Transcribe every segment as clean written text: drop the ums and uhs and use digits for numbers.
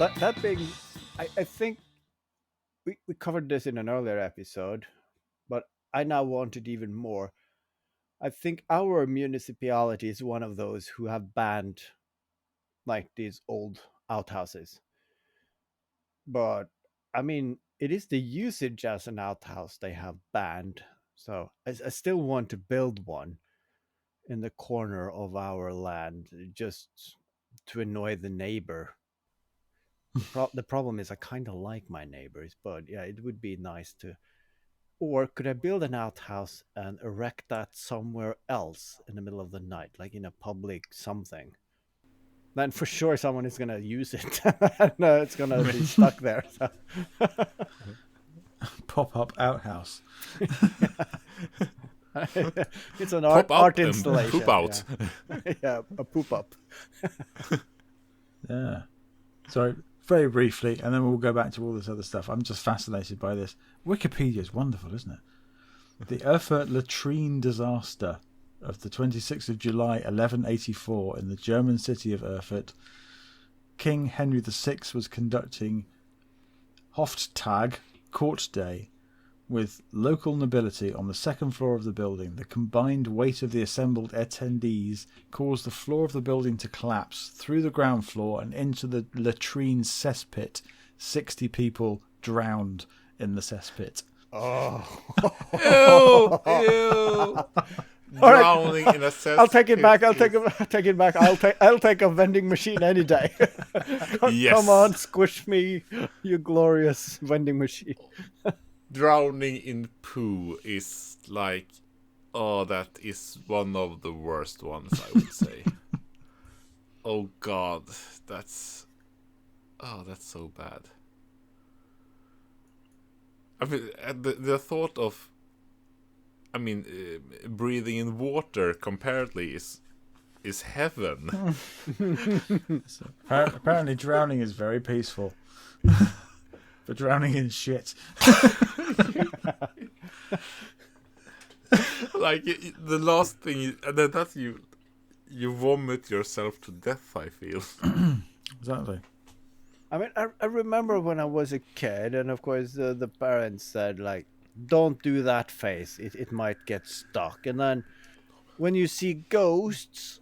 That being, I think we covered this in an earlier episode, but I now want it even more. I think our municipality is one of those who have banned like these old outhouses. But I mean, it is the usage as an outhouse they have banned. So I still want to build one in the corner of our land just to annoy the neighbor. The problem is I kind of like my neighbors, but yeah, it would be nice to. Or could I build an outhouse and erect that somewhere else in the middle of the night, like in a public something? Then for sure someone is gonna use it. No, it's gonna be stuck there. So. Pop-up outhouse. It's an Pop up art and installation. poop out. Yeah, yeah, a poop up. Yeah. So very briefly, and then we'll go back to all this other stuff. I'm just fascinated by this. Wikipedia is wonderful, isn't it? The Erfurt latrine disaster of the 26th of July 1184 in the German city of Erfurt. King Henry VI was conducting Hofttag, court day, with local nobility on the second floor of the building. The combined weight of the assembled attendees caused the floor of the building to collapse through the ground floor and into the latrine cesspit. 60 people drowned in the cesspit. Oh, Ew. Drowning in a cesspit. I'll take it back. I'll take it back. I'll take a vending machine any day. Yes. Come on, squish me, you glorious vending machine. Drowning in poo is like, oh, that is one of the worst ones, I would say. Oh God, that's so bad. I mean, the thought of, I mean, breathing in water comparatively is heaven. So, apparently drowning is very peaceful. But drowning in shit. Like the last thing, and then that's you vomit yourself to death. I feel. Exactly. I mean, I remember when I was a kid, and of course the parents said like, "Don't do that face; it might get stuck." And then when you see ghosts,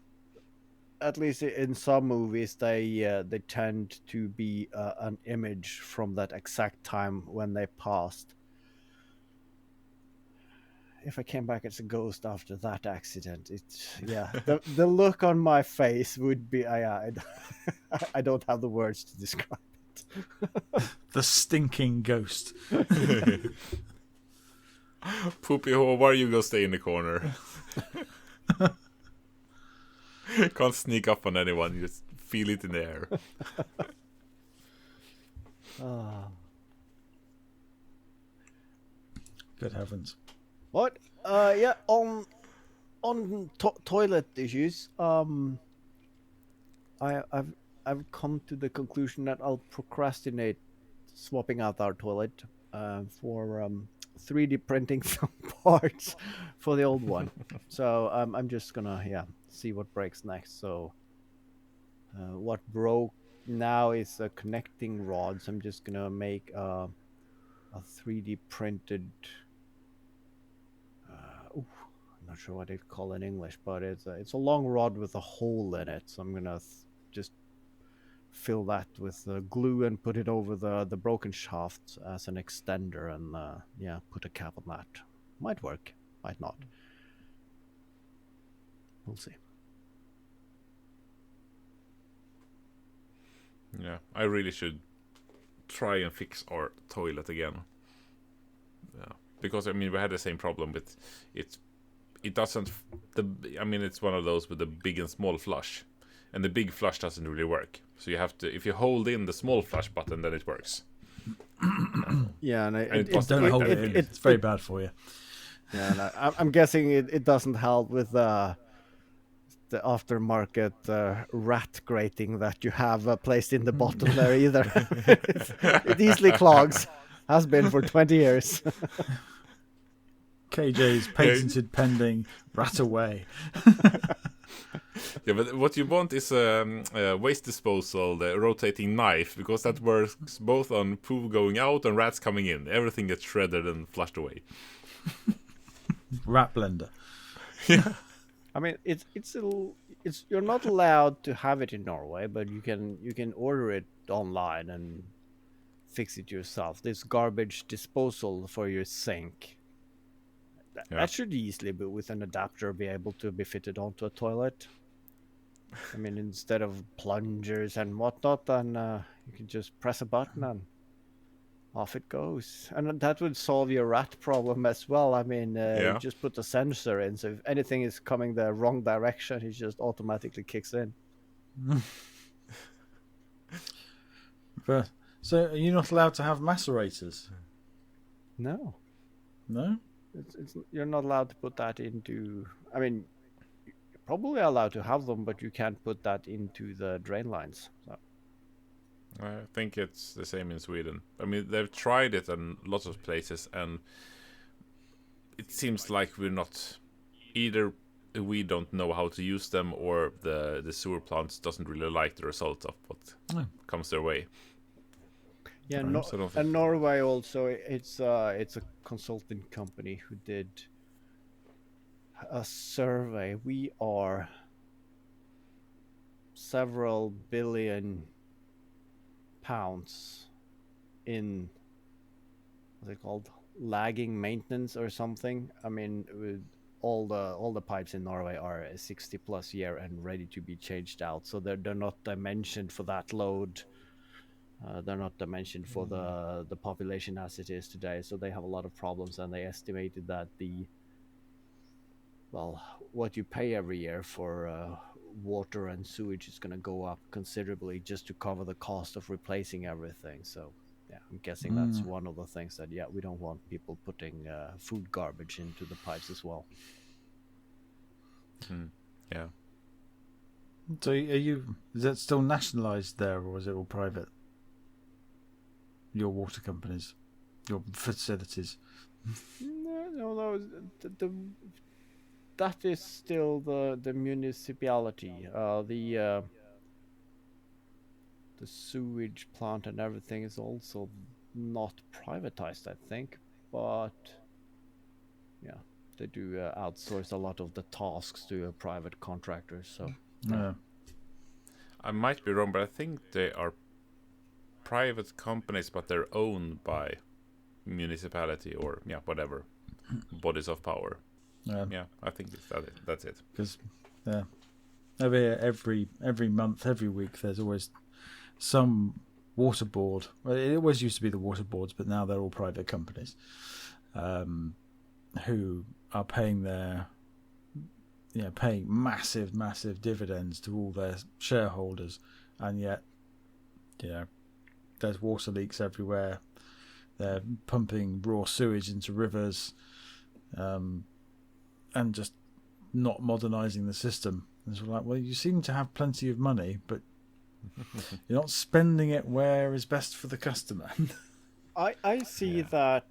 at least in some movies, they tend to be an image from that exact time when they passed. If I came back as a ghost after that accident, the look on my face would be I don't have the words to describe it. The stinking ghost. Poopy hole, where you go stay in the corner. Can't sneak up on anyone, you just feel it in the air. Good heavens. What? Yeah. On toilet issues. I've come to the conclusion that I'll procrastinate swapping out our toilet for 3D printing some parts for the old one. So I'm just gonna see what breaks next. So what broke now is a connecting rod. So I'm just gonna make a 3D printed. I'm not sure what they call it in English, but it's a long rod with a hole in it. So I'm gonna just fill that with glue and put it over the broken shaft as an extender, and put a cap on that. Might work, might not. We'll see. Yeah, I really should try and fix our toilet again. Yeah, because I mean we had the same problem with it. It doesn't. It's one of those with the big and small flush, and the big flush doesn't really work. So you have to, if you hold in the small flush button, then it works. Yeah, and Don't hold it in. It's very bad for you. Yeah, and I'm guessing it doesn't help with the aftermarket rat grating that you have placed in the bottom there either. It easily clogs. Has been for 20 years. KJ's patented pending rat away. Yeah, but what you want is a waste disposal, the rotating knife, because that works both on poo going out and rats coming in. Everything gets shredded and flushed away. Rat blender. I mean, it's you're not allowed to have it in Norway, but you can order it online and fix it yourself. This garbage disposal for your sink. Yeah. That should easily be with an adapter be able to be fitted onto a toilet. I mean, instead of plungers and whatnot, then you can just press a button and off it goes. And that would solve your rat problem as well. I mean, you Yeah. just put a sensor in, so if anything is coming the wrong direction, it just automatically kicks in. But, so are you not allowed to have macerators? No, No? you're not allowed to put that into. I mean, you're probably allowed to have them, but you can't put that into the drain lines. So. I think it's the same in Sweden. I mean, they've tried it in lots of places, and it seems like we're not either. We don't know how to use them, or the sewer plants doesn't really like the result of what comes their way. Yeah, Sort of- and Norway also. It's a consulting company who did a survey. We are several billion pounds in what's it called, lagging maintenance or something. I mean, with all the pipes in Norway are 60 plus year and ready to be changed out, so they're not dimensioned for that load. They're not dimensioned for the population as it is today, so they have a lot of problems. And they estimated that what you pay every year for water and sewage is going to go up considerably just to cover the cost of replacing everything. So yeah, I'm guessing that's one of the things that we don't want people putting food garbage into the pipes as well. Yeah. So is that still nationalised there, or is it all private? Your water companies, your facilities. No. That is still the municipality. The sewage plant and everything is also not privatized, I think, but yeah, they do outsource a lot of the tasks to private contractors. So Yeah. I might be wrong, but I think they are private companies, but they're owned by municipality or whatever bodies of power. Yeah, I think that's it. Because every month, every week, there's always some water board. Well, it always used to be the water boards, but now they're all private companies who are paying paying massive dividends to all their shareholders, and yet there's water leaks everywhere. They're pumping raw sewage into rivers, and just not modernising the system. And it's like, well, you seem to have plenty of money, but you're not spending it where is best for the customer. I see that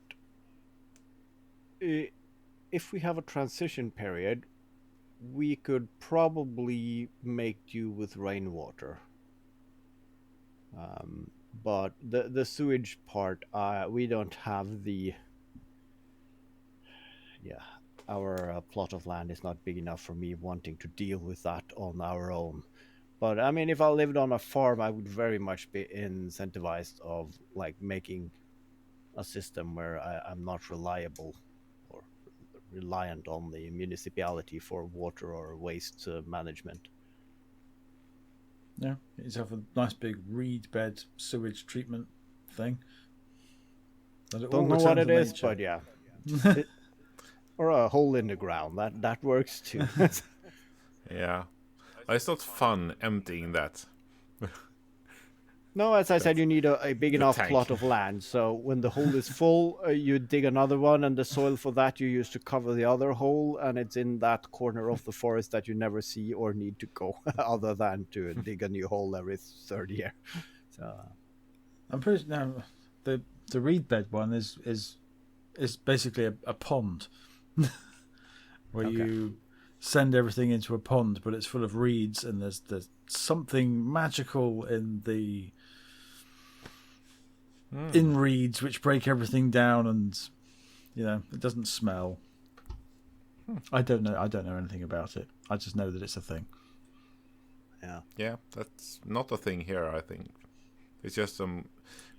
if we have a transition period, we could probably make do with rainwater. But the sewage part, we don't have our plot of land is not big enough for me wanting to deal with that on our own. But I mean, if I lived on a farm, I would very much be incentivized of like making a system where I'm not reliant on the municipality for water or waste management. Yeah, you have a nice big reed bed sewage treatment thing. Don't know what it is, but yeah. Or a hole in the ground. That works too. Yeah. It's not fun emptying that. No, as I said, you need a big enough tank. plot of land. So when the hole is full, you dig another one, and the soil for that you use to cover the other hole, and it's in that corner of the forest that you never see or need to go, other than to dig a new hole every third year. So I'm pretty now the reed bed one is basically a pond where send everything into a pond, but it's full of reeds, and there's something magical in the in reeds which break everything down, and it doesn't smell. I don't know anything about it. I just know that it's a thing. Yeah, that's not a thing here, I think. It's just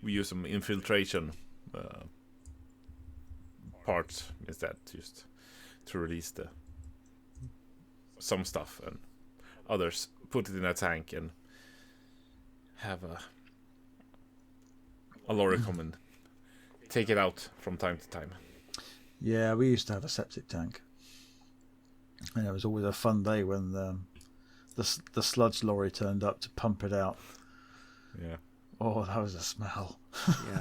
we use some infiltration parts instead, just to release some stuff, and others put it in a tank and have a lorry come and take it out from time to time. Yeah, we used to have a septic tank, and it was always a fun day when the sludge lorry turned up to pump it out. Yeah. Oh, that was a smell.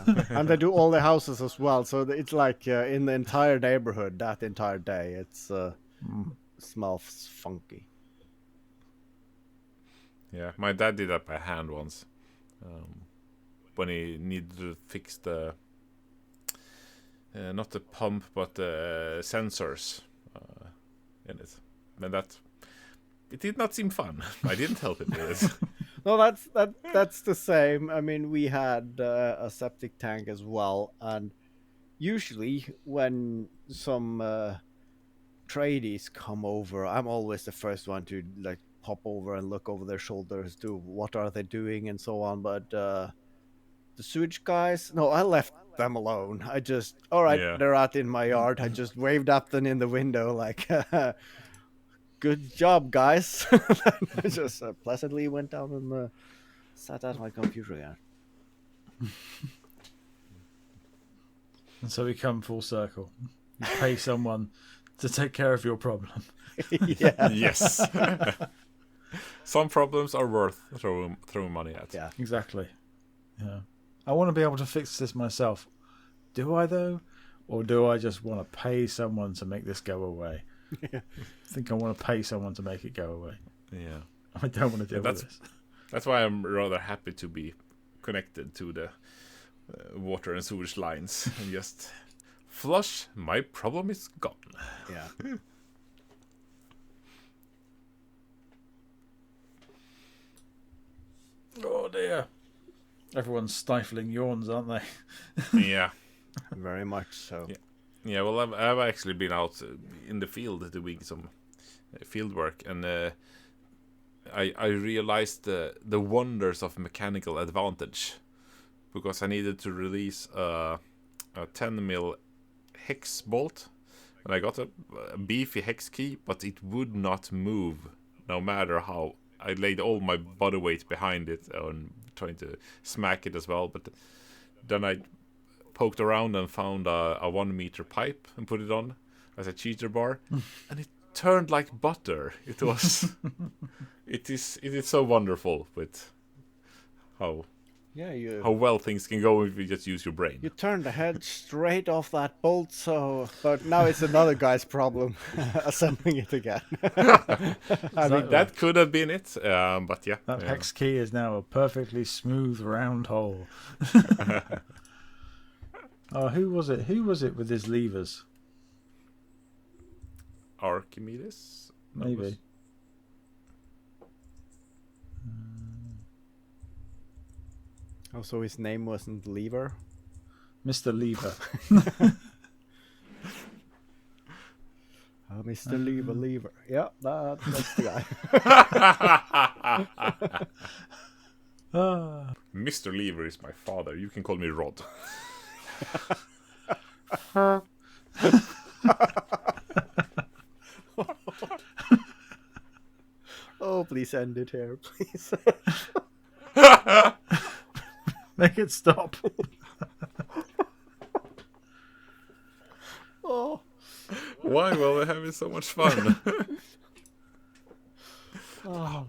Yeah, and they do all the houses as well, so it's like in the entire neighborhood that entire day. It's smells funky. Yeah, my dad did that by hand once, when he needed to fix the not the pump but the sensors in it, and it did not seem fun. I didn't help him with it. No, that's the same. I mean, we had a septic tank as well, and usually when some tradies come over, I'm always the first one to like pop over and look over their shoulders to what are they doing and so on. But the sewage guys, no, I left them alone. I just, all right, Yeah. they're out in my yard. I just waved at them in the window like, good job, guys. I just pleasantly went down and sat at my computer again. And so we come full circle. You pay someone to take care of your problem. Yeah. Yes. Some problems are worth throwing money at. Yeah. Exactly. Yeah. I want to be able to fix this myself. Do I, though? Or do I just want to pay someone to make this go away? I think I want to pay someone to make it go away. Yeah. I don't want to deal with this. That's why I'm rather happy to be connected to the water and sewage lines and just flush. My problem is gone. Yeah. Oh dear. Everyone's stifling yawns, aren't they? Yeah. Very much so. Yeah. Yeah, well, I've actually been out in the field doing some field work, and I realized the wonders of mechanical advantage, because I needed to release a 10mm hex bolt, and I got a beefy hex key, but it would not move, no matter how I laid all my body weight behind it and trying to smack it as well. But then I poked around and found a 1 meter pipe and put it on as a cheater bar, and it turned like butter. It was it is so wonderful with how well things can go if you just use your brain. You turned the head straight off that bolt, but now it's another guy's problem assembling it again. I mean, that could have been it, but yeah. That hex key is now a perfectly smooth round hole. Oh, who was it? Who was it with his levers? Archimedes? Maybe. Also, his name wasn't Lever. Mr. Lever. Mr. Lever. Yeah, that's the guy. Mr. Lever is my father. You can call me Rod. Oh, please end it here, please. Make it stop. Oh. Why? Well, we're having so much fun. Oh.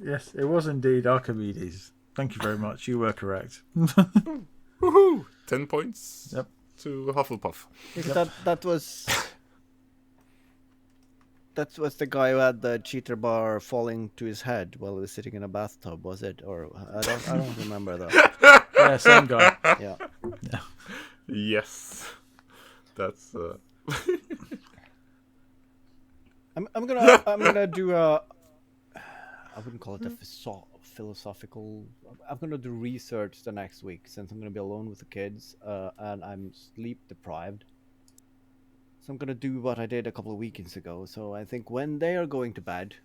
Yes, it was indeed Archimedes. Thank you very much. You were correct. Woohoo! 10 points. Yep. To Hufflepuff. That was the guy who had the cheater bar falling to his head while he was sitting in a bathtub, was it? Or I don't remember that. Yeah, same guy. Yeah. Yes. That's I'm gonna do a. I wouldn't call it a philosophical. I'm gonna do research the next week since I'm gonna be alone with the kids, and I'm sleep deprived. So I'm gonna do what I did a couple of weekends ago. So I think when they are going to bed,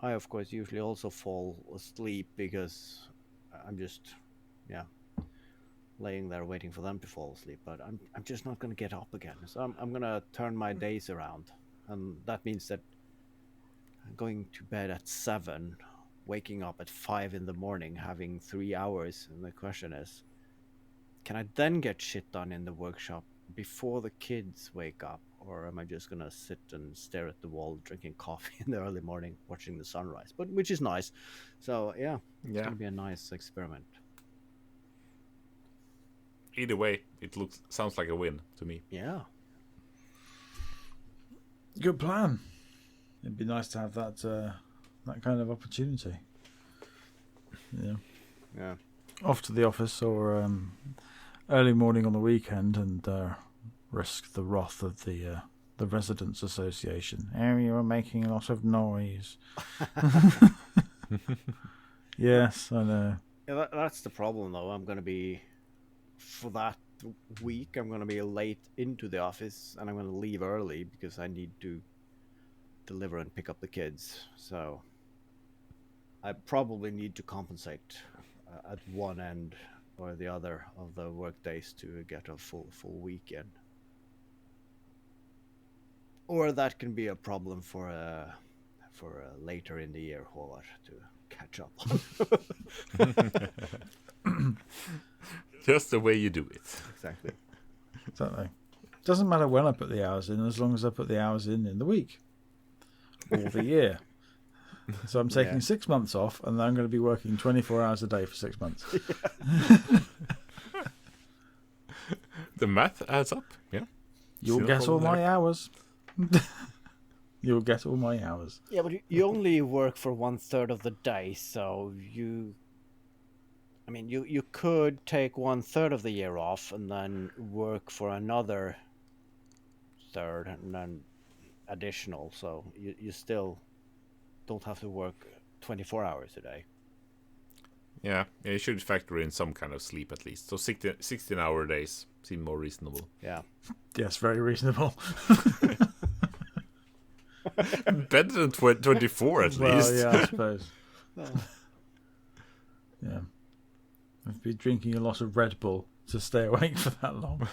I of course usually also fall asleep because I'm just, yeah, laying there waiting for them to fall asleep. But I'm just not gonna get up again. So I'm gonna turn my days around, and that means that going to bed at 7, waking up at 5 in the morning, having 3 hours, and the question is, can I then get shit done in the workshop before the kids wake up, or am I just gonna sit and stare at the wall, drinking coffee in the early morning, watching the sunrise? But which is nice. So yeah, it's Yeah. gonna be a nice experiment. Either way, it sounds like a win to me. Yeah. Good plan. It'd be nice to have that that kind of opportunity. Yeah. Yeah. Off to the office or early morning on the weekend and risk the wrath of the residents' association. Oh, you were making a lot of noise. Yes, I know. Yeah, that's the problem though. I'm gonna be for that week. I'm gonna be late into the office, and I'm gonna leave early because I need to deliver and pick up the kids. So I probably need to compensate at one end or the other of the work days to get a full weekend. Or that can be a problem for later in the year, Haavard, to catch up on. Just the way you do it. Exactly. Exactly. Doesn't matter when I put the hours in, as long as I put the hours in the week or the year. So I'm taking 6 months off, and then I'm going to be working 24 hours a day for 6 months. The math adds up. Yeah. You'll get all my hours. You'll get all my hours. Yeah, but you only work for 1/3 of the day, so you could take 1/3 of the year off and then work for another third and then additional, so you still don't have to work 24 hours a day. Yeah, you should factor in some kind of sleep at least. So 16-hour days seem more reasonable. Yeah. Yes, very reasonable. Better than 24 at Well, least. yeah, I suppose. Yeah. I've been drinking a lot of Red Bull to stay awake for that long.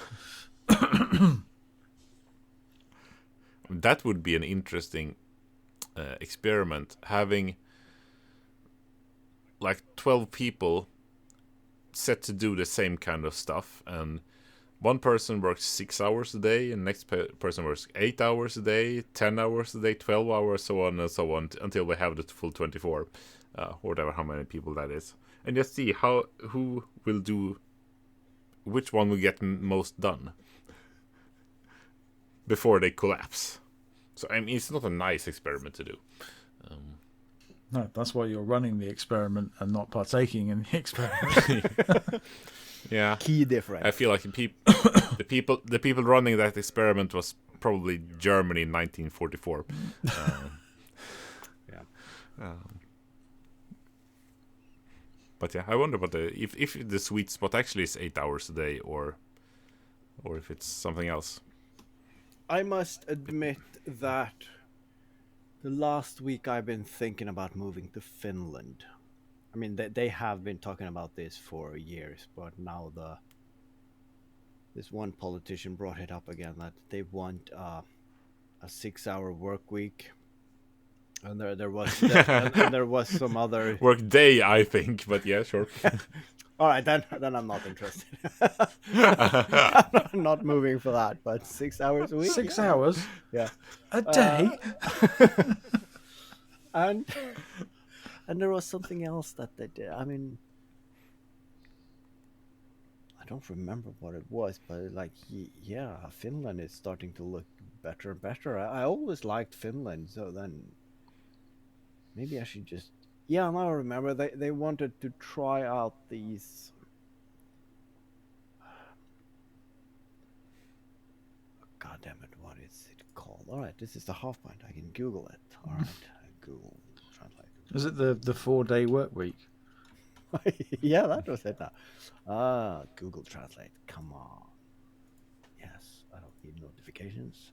That would be an interesting experiment, having like 12 people set to do the same kind of stuff, and one person works 6 hours a day, and next person works 8 hours a day, 10 hours a day, 12 hours, so on and so on, until we have the full 24, or whatever, how many people that is, and just see who will do, which one will get most done before they collapse. So I mean, it's not a nice experiment to do. No, that's why you're running the experiment and not partaking in the experiment. Yeah, Key difference. I feel like the people running that experiment was probably Germany in 1944. Yeah. But yeah, I wonder what if the sweet spot actually is 8 hours a day, or if it's something else. I must admit that the last week I've been thinking about moving to Finland. I mean, they have been talking about this for years, but now this one politician brought it up again that they want a 6-hour work week, and there was and there was some other Work day, I think, but yeah, sure. All right, then I'm not interested. I'm not moving for that, but 6 hours a week. 6 hours? Yeah. A day? And there was something else that they did. I mean, I don't remember what it was, but like, yeah, Finland is starting to look better and better. I always liked Finland, so then maybe I should just. Yeah, now I remember they wanted to try out these. God damn it, what is it called? All right, this is the half pint. I can Google it. All right, Google Translate. Is it the 4-day work week? Yeah, that was it. Now. Google Translate. Come on. Yes, I don't need notifications.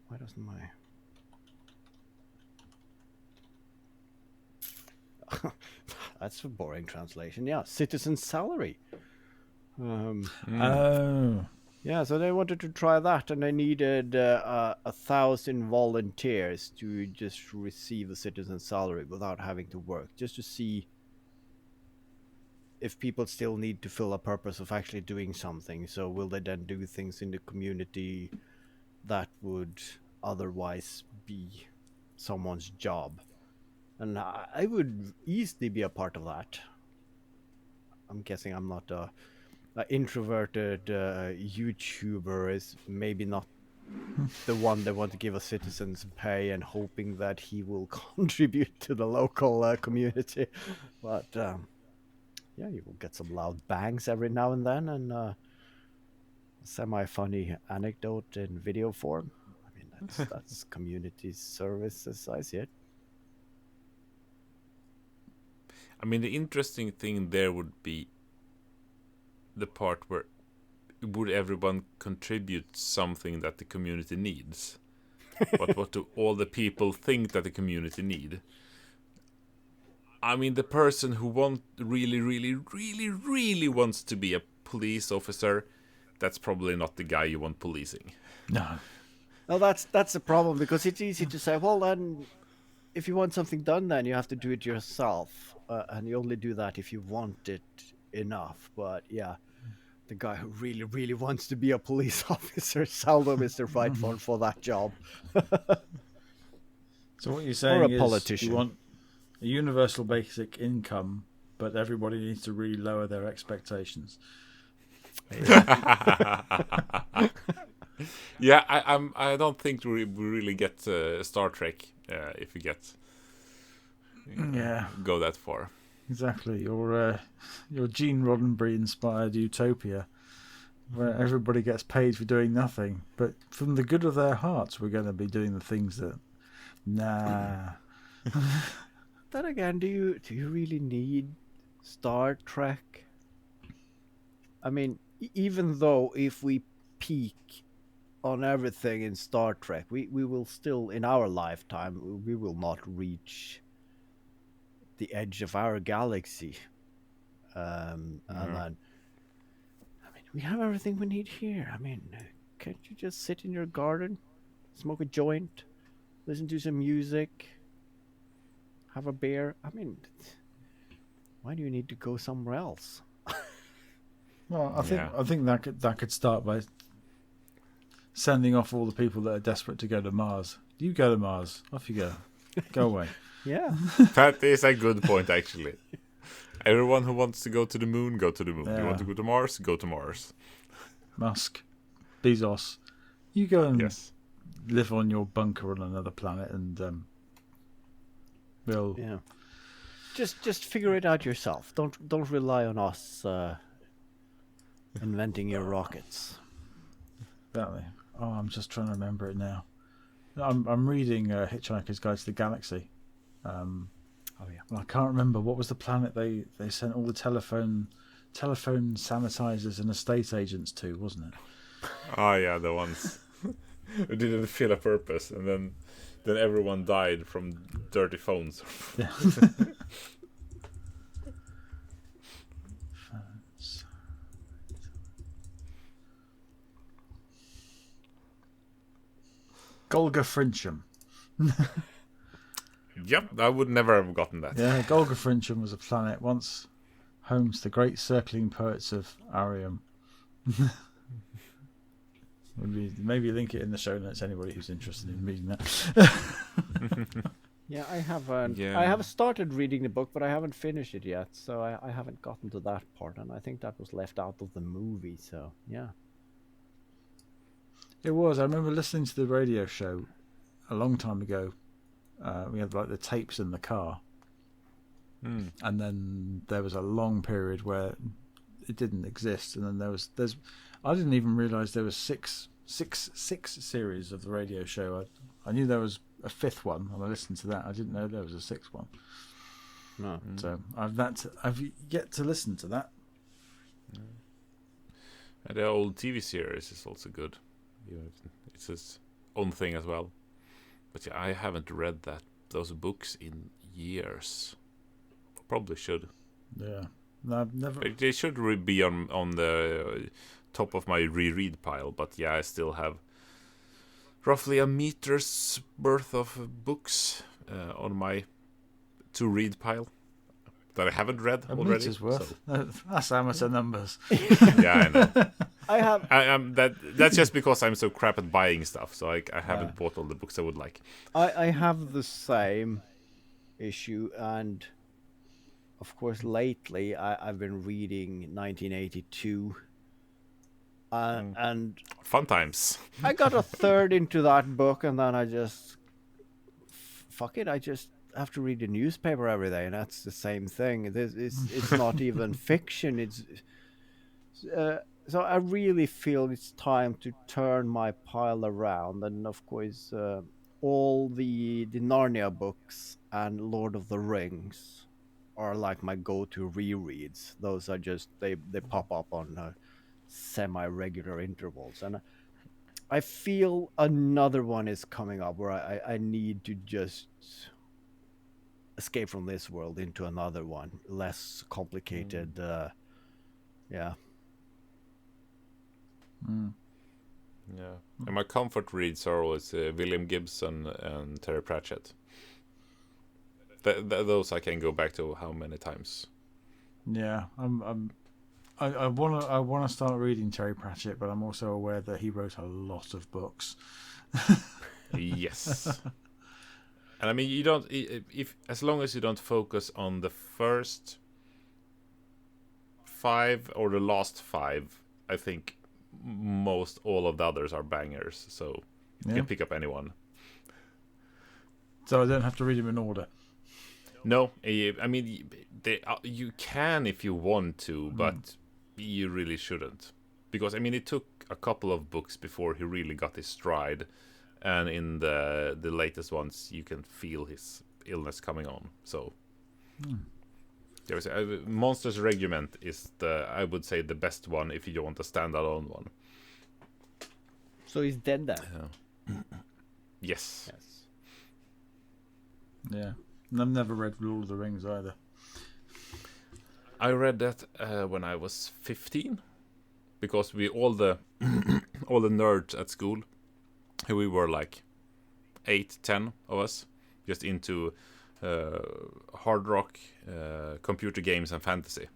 Why doesn't my... That's a boring translation. Yeah, citizen salary. Oh. Yeah, so they wanted to try that, and they needed 1,000 volunteers to just receive a citizen salary without having to work, just to see if people still need to fill a purpose of actually doing something. So will they then do things in the community that would otherwise be someone's job? And I would easily be a part of that. I'm guessing I'm not a introverted YouTuber is maybe not the one they want to give a citizen's pay and hoping that he will contribute to the local community. But yeah, you will get some loud bangs every now and then, and a semi-funny anecdote in video form. I mean, that's community service as I see it. I mean, the interesting thing there would be the part where would everyone contribute something that the community needs? But what do all the people think that the community need? I mean, the person who really wants to be a police officer, that's probably not the guy you want policing. No. No, that's the problem, because it's easy to say, well, then if you want something done, then you have to do it yourself, and you only do that if you want it enough. But yeah, the guy who really wants to be a police officer seldom is the right one for that job. So what you're saying or a is politician. You want a universal basic income, but everybody needs to really lower their expectations. Yeah, I don't think we really get Star Trek if we get go that far. Exactly. Your Gene Roddenberry inspired utopia, where everybody gets paid for doing nothing, but from the good of their hearts, we're going to be doing the things that. Nah. Then again, do you really need Star Trek? I mean, even though if we peak on everything in Star Trek, we will still, in our lifetime, we will not reach the edge of our galaxy. And then, I mean, we have everything we need here. I mean, can't you just sit in your garden, smoke a joint, listen to some music, have a beer? I mean, why do you need to go somewhere else? Well, I think that could start by sending off all the people that are desperate to go to Mars. You go to Mars. Off you go. Go away. Yeah. That is a good point, actually. Everyone who wants to go to the moon, go to the moon. Yeah. You want to go to Mars, go to Mars. Musk, Bezos, you go and Yes. live on your bunker on another planet, and we'll. Yeah. Just figure it out yourself. Don't rely on us inventing your rockets. Exactly. Oh, I'm just trying to remember it now. I'm reading Hitchhiker's Guide to the Galaxy. Oh yeah. I can't remember what was the planet they sent all the telephone sanitizers and estate agents to, wasn't it? Oh yeah, the ones who didn't feel a purpose, and then everyone died from dirty phones. Yeah. Golga Frincham. Yep, I would never have gotten that. Yeah, Golga Frincham was a planet once home to the great circling poets of Arium. Maybe link it in the show notes. Anybody who's interested in reading that. Yeah, I haven't. Yeah. I have started reading the book, but I haven't finished it yet, so I haven't gotten to that part, and I think that was left out of the movie. So yeah. It was. I remember listening to the radio show a long time ago. We had like the tapes in the car, and then there was a long period where it didn't exist. And then there's I didn't even realise there was six series of the radio show. I knew there was a fifth one, and I listened to that. I didn't know there was a sixth one. No. So I've yet to listen to that. And the old TV series is also good. It's its own thing as well. But yeah, I haven't read those books in years. Probably should. Yeah, no, I've never. They should be on the top of my reread pile. But yeah, I still have roughly a meter's worth of books on my to read pile that I haven't read A already. meter's worth. That's amateur numbers. Yeah, I know. I have That's just because I'm so crap at buying stuff, so I haven't bought all the books I would like. I have the same issue, and of course lately I've been reading 1982, and Fun times. I got a third into that book, and then I just fuck it. I just have to read the newspaper every day, and that's the same thing. It's not even fiction. It's so I really feel it's time to turn my pile around, and of course all the Narnia books and Lord of the Rings are like my go-to rereads. Those are just they pop up on semi-regular intervals, and I feel another one is coming up where I need to just escape from this world into another one, less complicated. Yeah. Yeah, and my comfort reads are always William Gibson and Terry Pratchett. Those I can go back to how many times. Yeah, I wanna start reading Terry Pratchett, but I'm also aware that he wrote a lot of books. Yes. And I mean, you don't, if as long as you don't focus on the first 5 or the last 5, I think most all of the others are bangers. So you can pick up anyone. So I don't have to read them in order. No, I mean, you can if you want to, but you really shouldn't. Because, I mean, it took a couple of books before he really got his stride. And in the latest ones, you can feel his illness coming on. So, there was Monsters Regiment is I would say the best one if you don't want a standalone one. So he's dead then. Yes. Yeah, and I've never read Lord of the Rings either. I read that when I was 15, because we all the nerds at school, we were like 8, 10 of us, just into hard rock, computer games, and fantasy.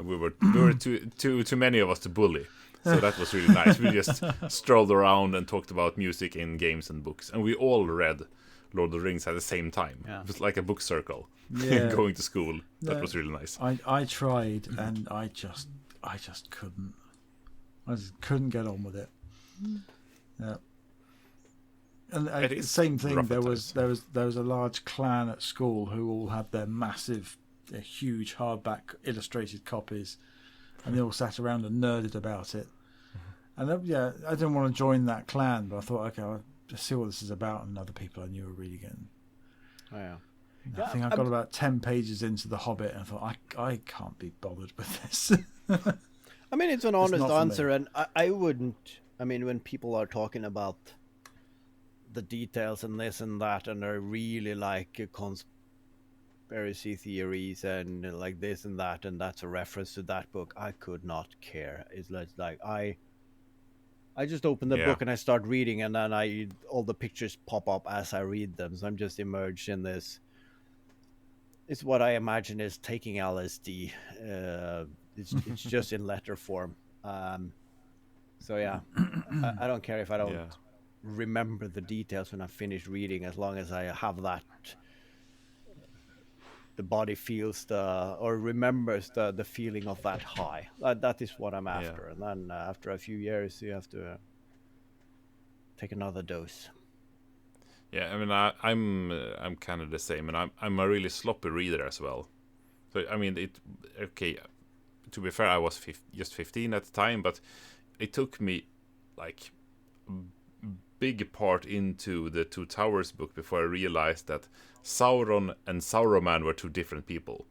We were too many of us to bully, so that was really nice. We just strolled around and talked about music and games and books, and we all read Lord of the Rings at the same time. Yeah. It was like a book circle, going to school. That was really nice. I tried, and I just couldn't. I just couldn't get on with it. Yeah. And the same thing. There was a large clan at school who all had their massive, huge hardback illustrated copies, and they all sat around and nerded about it. And I didn't want to join that clan, but I thought, okay, I'll just see what this is about. And other people I knew were reading it. Oh, yeah. I think I got about 10 pages into The Hobbit, and I thought, I can't be bothered with this. I mean, it's an honest not for answer, me. and I wouldn't. I mean, when people are talking about the details and this and that, and they're really like conspiracy theories and like this and that, and that's a reference to that book, I could not care. It's like I just open the book and I start reading, and then all the pictures pop up as I read them. So I'm just immersed in this. It's what I imagine is taking LSD. It's just in letter form. So yeah, I don't care if I don't remember the details when I finish reading, as long as I have that. The body feels or remembers the feeling of that high. That is what I'm after. And then after a few years, you have to take another dose. Yeah, I mean, I'm kind of the same, and I'm a really sloppy reader as well. So I mean, to be fair, I was just 15 at the time, but it took me like a big part into the Two Towers book before I realized that Sauron and Sauroman were two different people.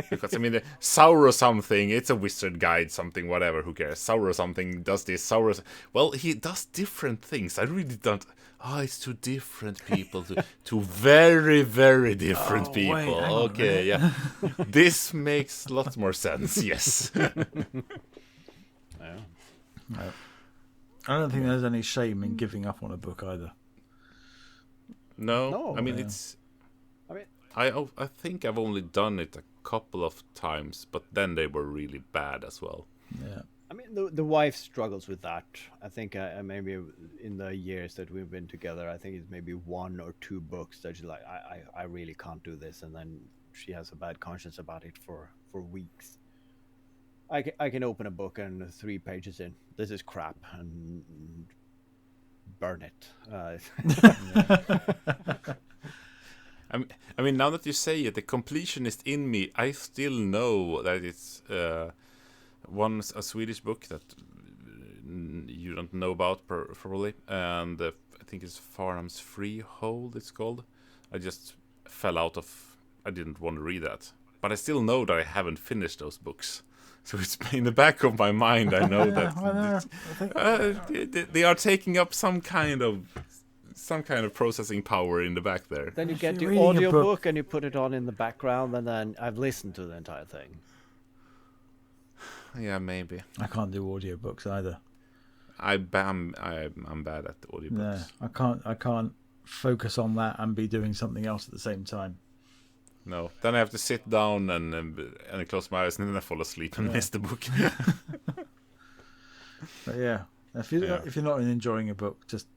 Because, I mean, Sauro something, it's a wizard guide, something, whatever, who cares? Sauro something does this, Sauro... Well, he does different things. I really don't... Oh, it's two different people. Two very, very different people. Wait, hang on a Okay, minute. yeah. This makes lots more sense, yes. Yeah. No. I don't think there's any shame in giving up on a book either. No, I mean, Yeah. it's... I mean, I think I've only done it a couple of times, but then they were really bad as well. Yeah. I mean, the wife struggles with that. I think maybe in the years that we've been together, I think it's maybe 1 or 2 books that she's like, I really can't do this, and then she has a bad conscience about it for weeks. I can open a book and 3 pages in, this is crap, and burn it. I mean, now that you say it, the completionist in me, I still know that it's a Swedish book that you don't know about probably, and I think it's Farnham's Freehold. It's called. I just fell out of. I didn't want to read that, but I still know that I haven't finished those books. So it's in the back of my mind. I know that they are taking up some kind of processing power in the back there. Then you get the you're reading a audio book- book and you put it on in the background, and then I've listened to the entire thing. Yeah, maybe. I can't do audiobooks either. I'm bad at audiobooks. No, I can't focus on that and be doing something else at the same time. No, then I have to sit down and close my eyes, and then I fall asleep and miss the book. But yeah, if you're not enjoying a book, just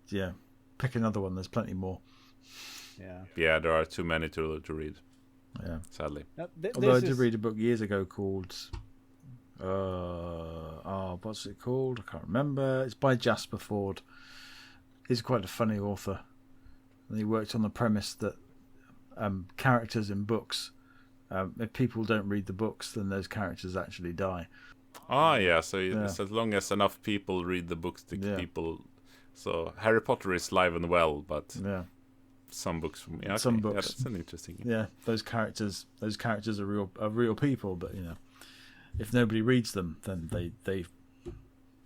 pick another one. There's plenty more. Yeah. Yeah, there are too many to read. Yeah. Sadly. Now, Although I did read a book years ago called what's it called? I can't remember. It's by Jasper Fforde. He's quite a funny author, and he worked on the premise that characters in books, if people don't read the books, then those characters actually die. Ah, yeah. So as long as enough people read the books, people. So Harry Potter is live and well, but some books. Yeah, Some okay. books. Yeah, that's an interesting. Yeah, those characters are real people, but if nobody reads them, then they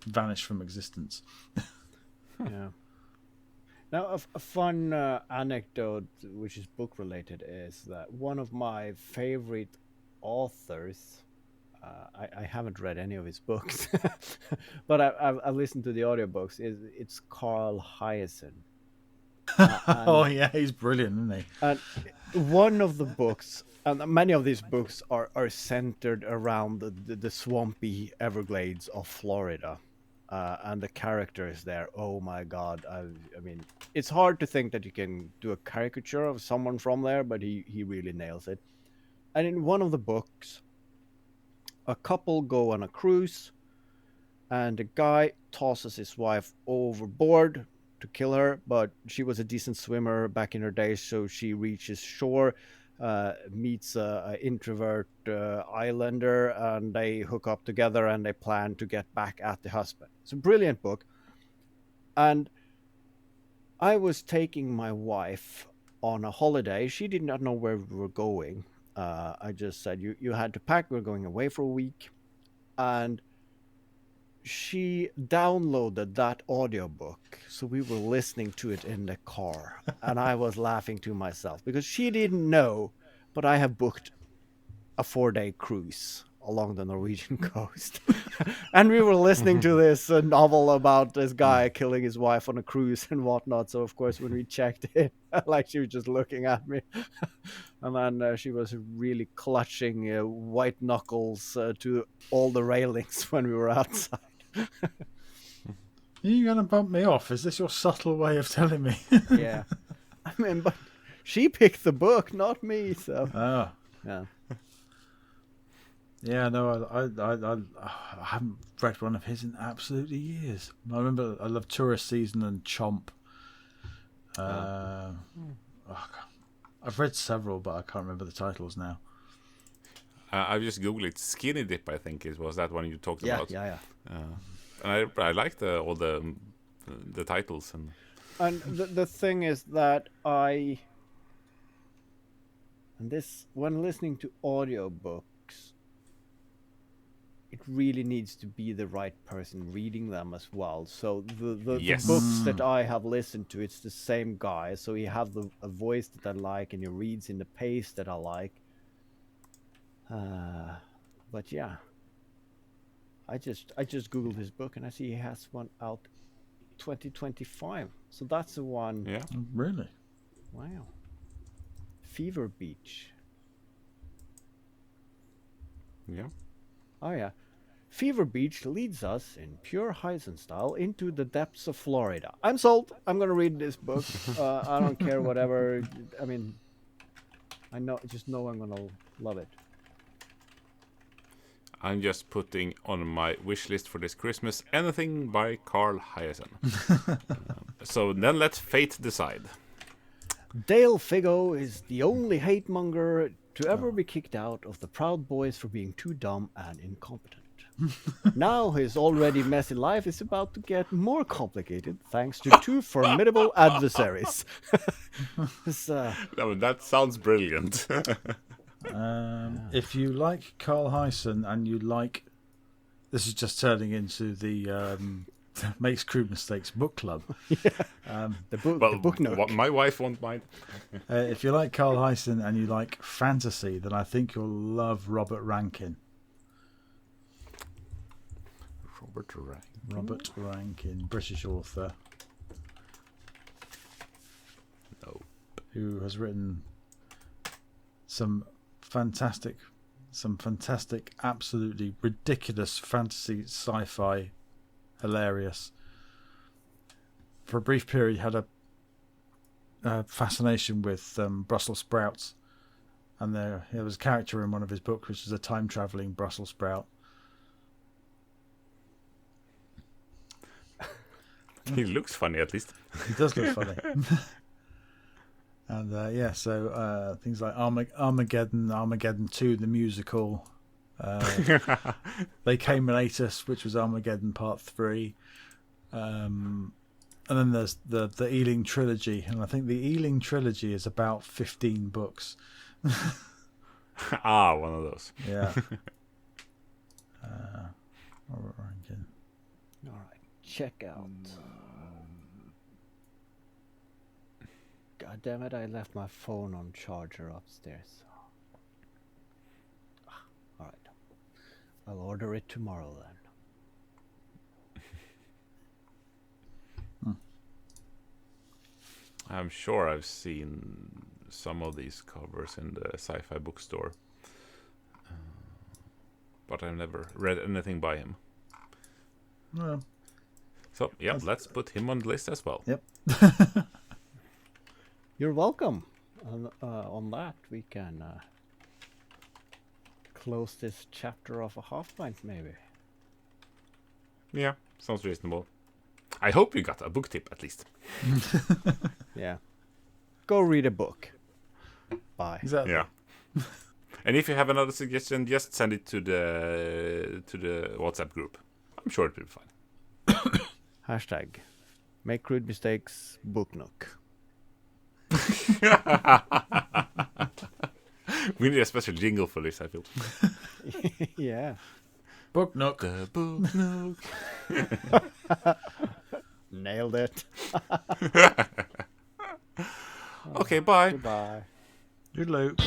vanish from existence. Yeah. Now, a fun anecdote, which is book related, is that one of my favorite authors. I haven't read any of his books, but I've listened to the audiobooks. It's Carl Hiaasen. Oh yeah, he's brilliant, isn't he? And one of the books, and many of these books are centered around the swampy Everglades of Florida. And the characters there, oh my god. I mean, it's hard to think that you can do a caricature of someone from there, but he really nails it. And in one of the books, a couple go on a cruise, and the guy tosses his wife overboard to kill her, but she was a decent swimmer back in her days, so she reaches shore, meets a introvert islander, and they hook up together and they plan to get back at the husband. It's a brilliant book. And I was taking my wife on a holiday. She did not know where we were going. I just said, you had to pack, we're going away for a week. And she downloaded that audiobook, so we were listening to it in the car, and I was laughing to myself because she didn't know, but I have booked a 4-day cruise along the Norwegian coast. And we were listening to this novel about this guy killing his wife on a cruise and whatnot. So of course when we checked it, like she was just looking at me, and then she was really clutching white knuckles to all the railings when we were outside. Are you going to bump me off? Is this your subtle way of telling me? Yeah. I mean, but she picked the book, not me, so. Oh. Yeah. Yeah, no, I haven't read one of his in absolutely years. I remember I loved Tourist Season and Chomp. I've read several, but I can't remember the titles now. I just googled it. Skinny Dip, I think was that one you talked about. Yeah. And I like all the titles And the thing is that when listening to audiobooks, it really needs to be the right person reading them as well. So the Yes. books that I have listened to, it's the same guy. So he have a voice that I like, and he reads in the pace that I like. But yeah, I just googled his book, and I see he has one out 2025. So that's the one. yeah. Really? Wow. Fever Beach. Yeah. Oh yeah. Fever Beach leads us in pure Hiaasen style into the depths of Florida. I'm sold. I'm gonna read this book. I don't care whatever. I mean, just know I'm gonna love it. I'm just putting on my wish list for this Christmas anything by Carl Hiaasen. So then let fate decide. Dale Figo is the only hate monger to ever be kicked out of the Proud Boys for being too dumb and incompetent. Now his already messy life is about to get more complicated thanks to two formidable adversaries. That sounds brilliant. If you like Carl Hiaasen and you like, this is just turning into the Makes Crude Mistakes book club. The book nook. My wife won't mind. If you like Carl Hiaasen and you like fantasy, then I think you'll love Robert Rankin. Robert Rankin, British author. No. Who has written some fantastic, absolutely ridiculous fantasy, sci-fi, hilarious. For a brief period, he had a fascination with Brussels sprouts, and there was a character in one of his books which was a time-traveling Brussels sprout. He looks funny, at least. He does look funny. And so things like Armageddon 2, the musical. They Came and Ate Us, which was Armageddon Part 3. And then there's the Ealing Trilogy. And I think the Ealing Trilogy is about 15 books. One of those. Yeah. Robert Rankin. All right, check out. God damn it! I left my phone on charger upstairs. All right, I'll order it tomorrow then. I'm sure I've seen some of these covers in the sci-fi bookstore, but I've never read anything by him. Well, So, yeah, let's put him on the list as well. yep. You're welcome. On that, we can close this chapter of a half pint, maybe. Yeah, sounds reasonable. I hope you got a book tip, at least. Yeah. Go read a book. Bye. Exactly. Yeah. And if you have another suggestion, just send it to the WhatsApp group. I'm sure it will be fine. Hashtag Make Crude Mistakes Book Nook. We need a special jingle for this, I feel. Yeah. Book Nook. The book nook. Nailed it. Okay, bye. Goodbye. Good luck.